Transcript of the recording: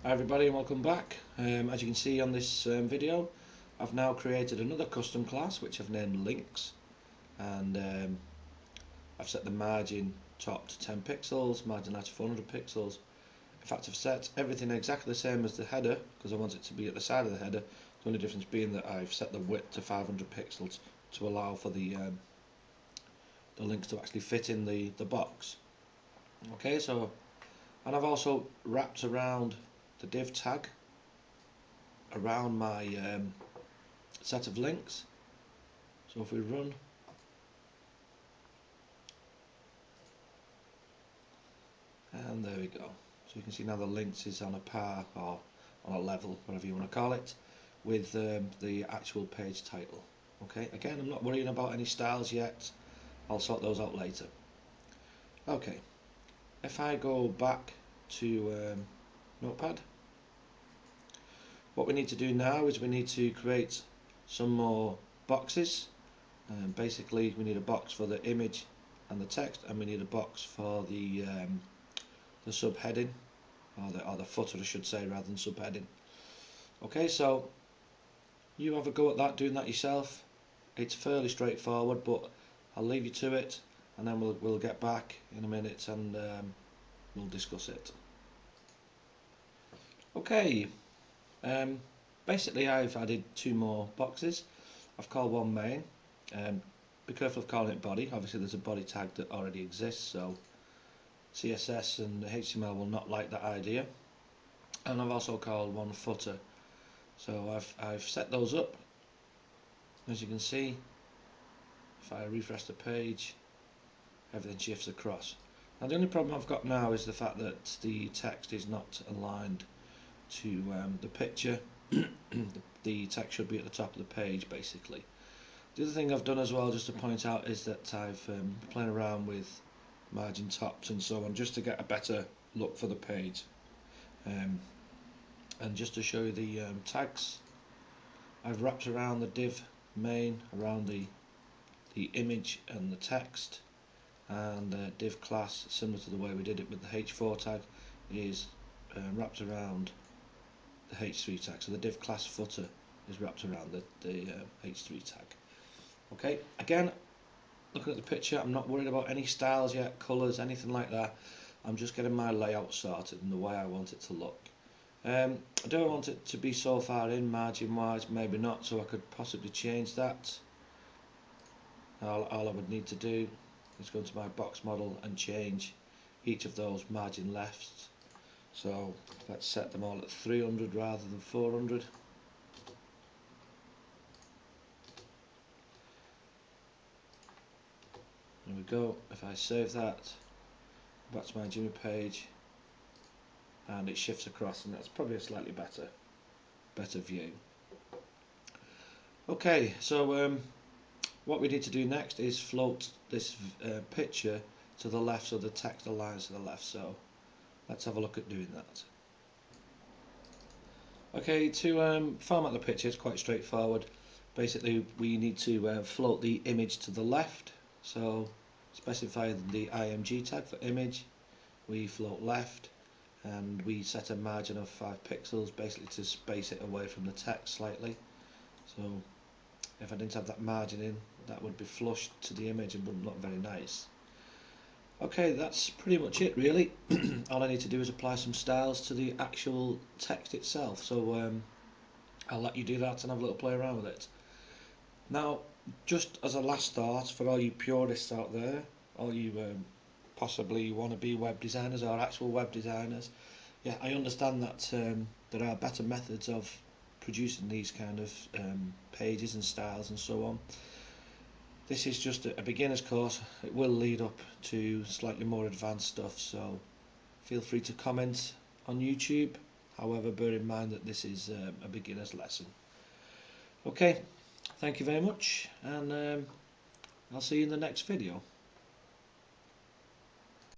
Hi everybody and welcome back. As you can see on this video, I've now created another custom class which I've named Links, and I've set the margin top to 10 pixels, margin left to 400 pixels. In fact, I've set everything exactly the same as the header because I want it to be at the side of the header. The only difference being that I've set the width to 500 pixels to allow for the links to actually fit in the box. Okay, so, and I've also wrapped around the div tag around my set of links. So if we run, and there we go. So you can see now the links is on a par, or on a level, whatever you want to call it, with the actual page title. Okay, again, I'm not worrying about any styles yet. I'll sort those out later. Okay, if I go back to Notepad, what we need to do now is we need to create some more boxes. Basically, we need a box for the image and the text, and we need a box for the subheading, or the footer, I should say, rather than subheading. Okay, so you have a go at that, doing that yourself. It's fairly straightforward, but I'll leave you to it, and then we'll get back in a minute and we'll discuss it. Okay. Basically, I've added two more boxes. I've called one main. Be careful of calling it body. Obviously, there's a body tag that already exists, so CSS and HTML will not like that idea. And I've also called one footer. So I've set those up. As you can see, if I refresh the page, everything shifts across. Now the only problem I've got now is the fact that the text is not aligned to the picture. The text should be at the top of the page, basically. The other thing I've done as well, just to point out, is that I've been playing around with margin tops and so on, just to get a better look for the page. And just to show you the tags, I've wrapped around the div main, around the image and the text, and the div class, similar to the way we did it with the h4 tag, is wrapped around the h3 tag. So the div class footer is wrapped around the h3 tag. Okay, again, looking at the picture, I'm not worried about any styles yet, colours, anything like that. I'm just getting my layout sorted and the way I want it to look. I don't want it to be so far in margin wise, maybe not, so I could possibly change that. All I would need to do is go to my box model and change each of those margin lefts. So let's set them all at 300 rather than 400. There we go. If I save that, back to my Jimmy page, and it shifts across, and that's probably a slightly better view. Okay, so what we need to do next is float this picture to the left so the text aligns to the left. So let's have a look at doing that. Okay, to format the picture, it's quite straightforward. Basically, we need to float the image to the left. So specify the img tag for image. We float left, and we set a margin of 5 pixels, basically to space it away from the text slightly. So if I didn't have that margin in, that would be flush to the image and wouldn't look very nice. Okay, that's pretty much it really. All I need to do is apply some styles to the actual text itself. So I'll let you do that and have a little play around with it. Now, just as a last thought, for all you purists out there, all you possibly want to be web designers or actual web designers, yeah, I understand that there are better methods of producing these kind of pages and styles and so on. This is just a beginner's course. It will lead up to slightly more advanced stuff, so feel free to comment on YouTube. However, bear in mind that this is a beginner's lesson. Okay, thank you very much, and I'll see you in the next video.